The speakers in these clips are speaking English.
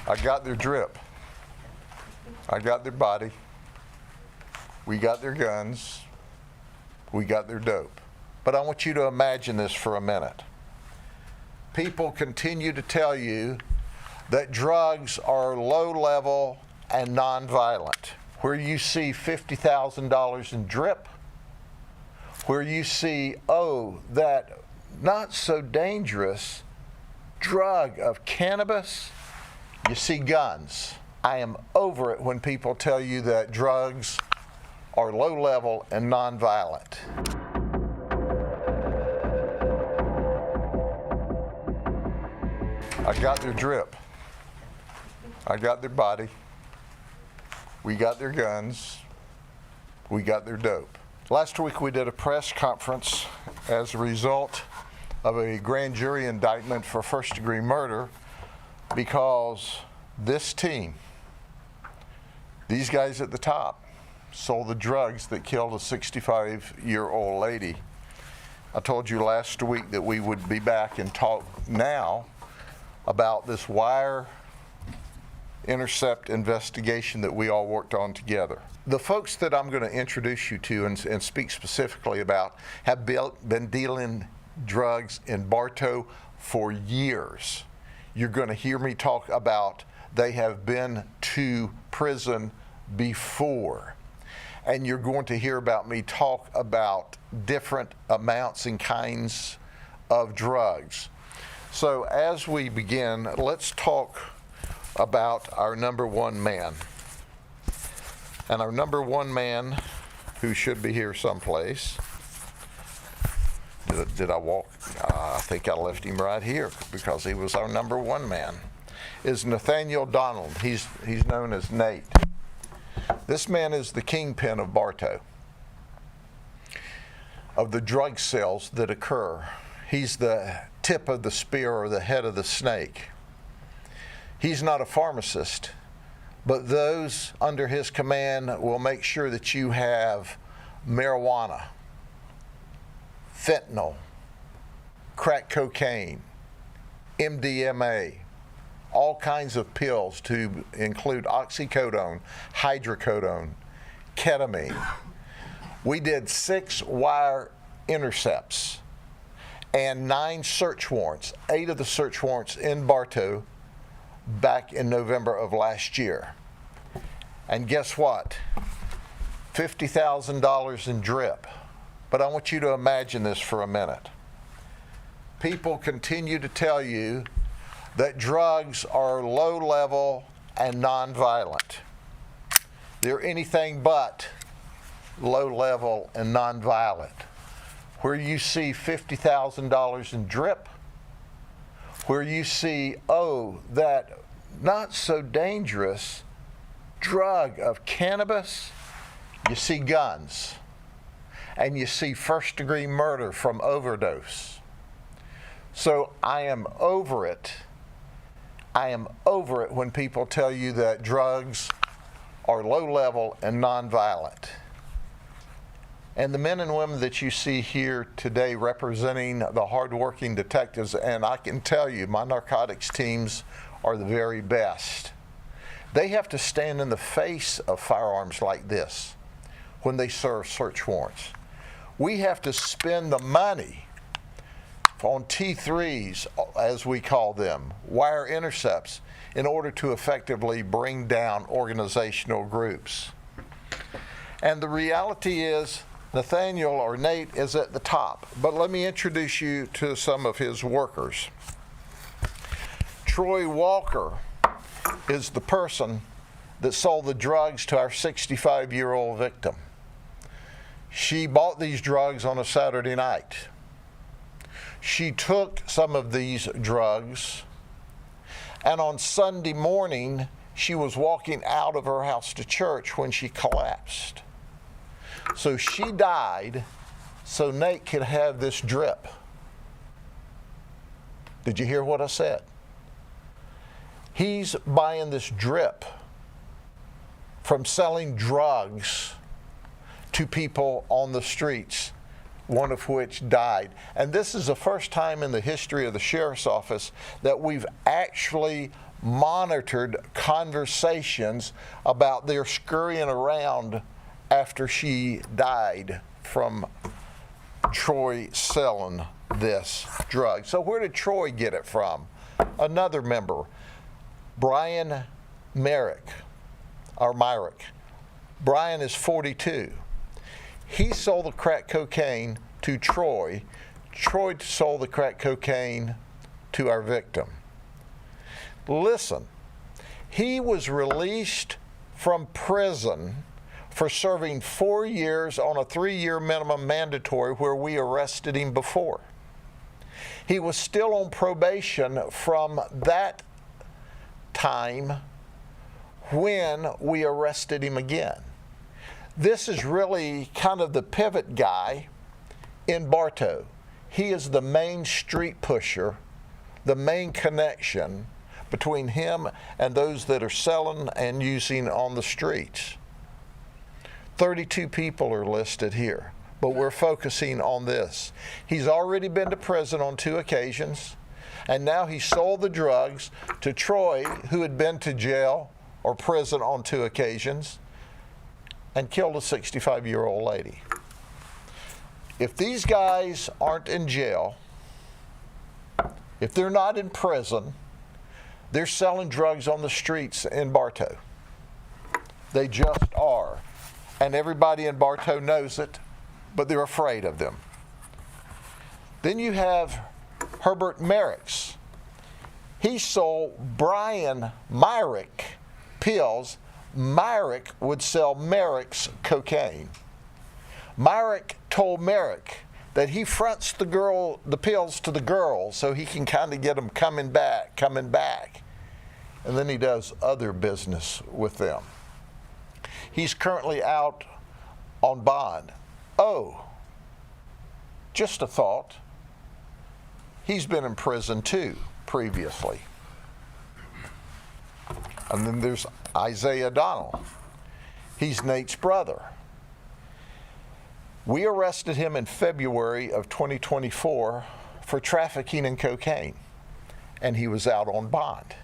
I got their drip. I got their body. We got their guns. We got their dope. But I want you to imagine this for a minute. People continue to tell you that drugs are low level and nonviolent. Where you see $50,000 in drip, where you see, that not so dangerous drug of cannabis, you see guns. I am over it when people tell you that drugs are low level and nonviolent. I got their drip. I got their body. We got their guns. We got their dope. Last week we did a press conference as a result of a grand jury indictment for first-degree murder because this team, these guys at the top, sold the drugs that killed a 65-year-old lady. I told you last week that we would be back and talk now about this wire intercept investigation that we all worked on together. The folks that I'm going to introduce you to and speak specifically about have been dealing drugs in Bartow for years. You're going to hear me talk about they have been to prison before. And you're going to hear about me talk about different amounts and kinds of drugs. So as we begin, let's talk about our number one man. And our number one man, who should be here someplace, did I walk? I think I left him right here because he was our number one man, is Nathaniel Donald. He's known as Nate. This man is the kingpin of Bartow, of the drug sales that occur. He's the tip of the spear or the head of the snake. He's not a pharmacist, but those under his command will make sure that you have marijuana, fentanyl, crack cocaine, MDMA, all kinds of pills to include oxycodone, hydrocodone, ketamine. We did 6 wire intercepts and 9 search warrants, 8 of the search warrants in Bartow back in November of last year. And guess what? $50,000 in drip. But I want you to imagine this for a minute. People continue to tell you that drugs are low level and nonviolent. They're anything but low level and nonviolent. Where you see $50,000 in drip, where you see, that not so dangerous drug of cannabis, you see guns. And you see first-degree murder from overdose. So I am over it. I am over it when people tell you that drugs are low level and nonviolent. And the men and women that you see here today representing the hardworking detectives, and I can tell you my narcotics teams are the very best. They have to stand in the face of firearms like this when they serve search warrants. We have to spend the money on T3s, as we call them, wire intercepts, in order to effectively bring down organizational groups. And the reality is, Nathaniel, or Nate, is at the top. But let me introduce you to some of his workers. Troy Walker is the person that sold the drugs to our 65-year-old victim. She bought these drugs on a Saturday night. She took some of these drugs, and on Sunday morning, she was walking out of her house to church when she collapsed. So she died so Nate could have this drip. Did you hear what I said? He's buying this drip from selling drugs to people on the streets, one of which died. And this is the first time in the history of the sheriff's office that we've actually monitored conversations about their scurrying around after she died from Troy selling this drug. So where did Troy get it from? Another member, Brian Myrick. Brian is 42. He sold the crack cocaine to Troy. Troy sold the crack cocaine to our victim. Listen, he was released from prison for serving 4 years on a 3-year minimum mandatory where we arrested him before. He was still on probation from that time when we arrested him again. This is really kind of the pivot guy in Bartow. He is the main street pusher, the main connection between him and those that are selling and using on the streets. 32 people are listed here, but we're focusing on this. He's already been to prison on 2 occasions, and now he sold the drugs to Troy, who had been to jail or prison on 2 occasions, and killed a 65-year-old lady. If these guys aren't in jail, if they're not in prison, they're selling drugs on the streets in Bartow. They just are. And everybody in Bartow knows it, but they're afraid of them. Then you have Herbert Merrick's. He sold Brian Myrick pills. Myrick would sell Merrick's cocaine. Myrick told Merrick that he fronts the pills to the girls so he can kind of get them coming back. And then he does other business with them. He's currently out on bond. Oh, just a thought. He's been in prison too previously. And then there's Isaiah Donnell. He's Nate's brother. We arrested him in February of 2024 for trafficking in cocaine, and he was out on bond.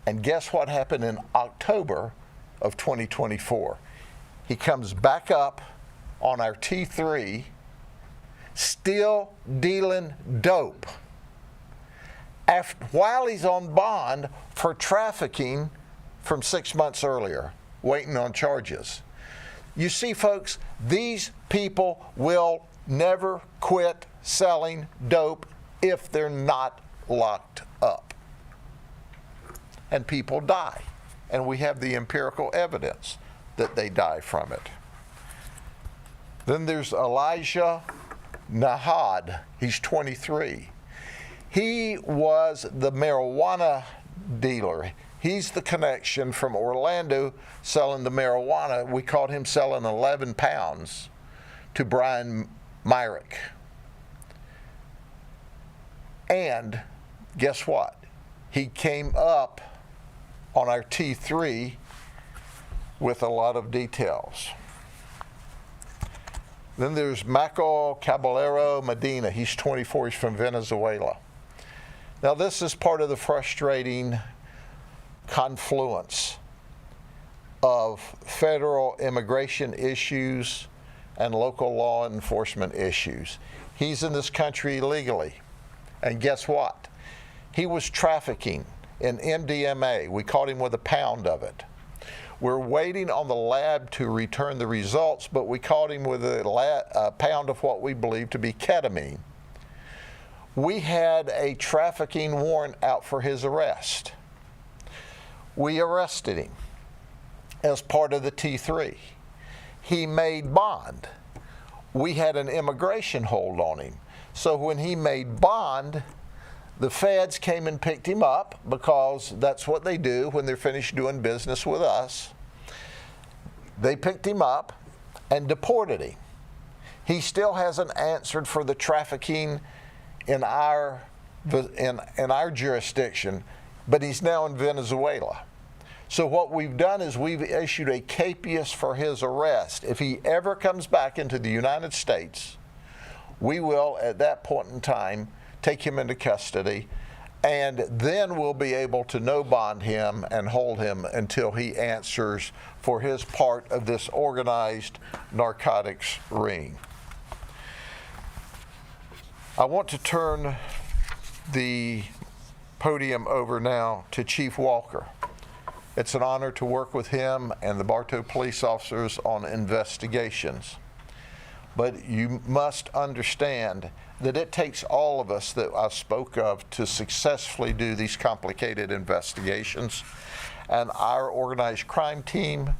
And guess what happened in October of 2024? He comes back up on our T3, still dealing dope, while he's on bond for trafficking from 6 months earlier, waiting on charges. You see, folks, these people will never quit selling dope if they're not locked up. And people die. And we have the empirical evidence that they die from it. Then there's Elijah Nahad. He's 23. He was the marijuana dealer. He's the connection from Orlando selling the marijuana. We caught him selling 11 pounds to Brian Myrick. And guess what? He came up on our T3 with a lot of details. Then there's Michael Caballero Medina. He's 24. He's from Venezuela. Now this is part of the frustrating confluence of federal immigration issues and local law enforcement issues. He's in this country illegally. And guess what? He was trafficking in MDMA. We caught him with a pound of it. We're waiting on the lab to return the results, but we caught him with a pound of what we believe to be ketamine. We had a trafficking warrant out for his arrest. We arrested him as part of the T3. He made bond. We had an immigration hold on him. So when he made bond, the feds came and picked him up, because that's what they do when they're finished doing business with us. They picked him up and deported him. He still hasn't answered for the trafficking in our jurisdiction, but he's now in Venezuela. So what we've done is we've issued a capias for his arrest. If he ever comes back into the United States, we will, at that point in time, take him into custody And then we'll be able to no bond him and hold him until he answers for his part of this organized narcotics ring. I want to turn the podium over now to Chief Walker. It's an honor to work with him and the Bartow police officers on investigations. But you must understand that it takes all of us that I spoke of to successfully do these complicated investigations. And our organized crime team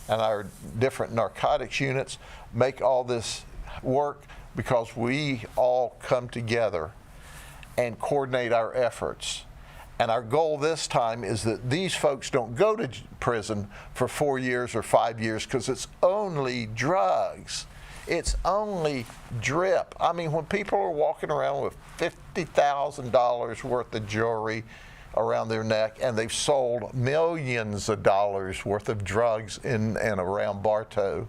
and our different narcotics units make all this work because we all come together and coordinate our efforts. And our goal this time is that these folks don't go to prison for 4 years or 5 years because it's only drugs. It's only drip. I mean, when people are walking around with $50,000 worth of jewelry around their neck and they've sold millions of dollars worth of drugs in and around Bartow,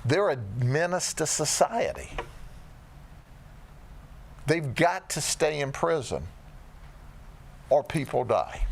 they're a menace to society. They've got to stay in prison or people die.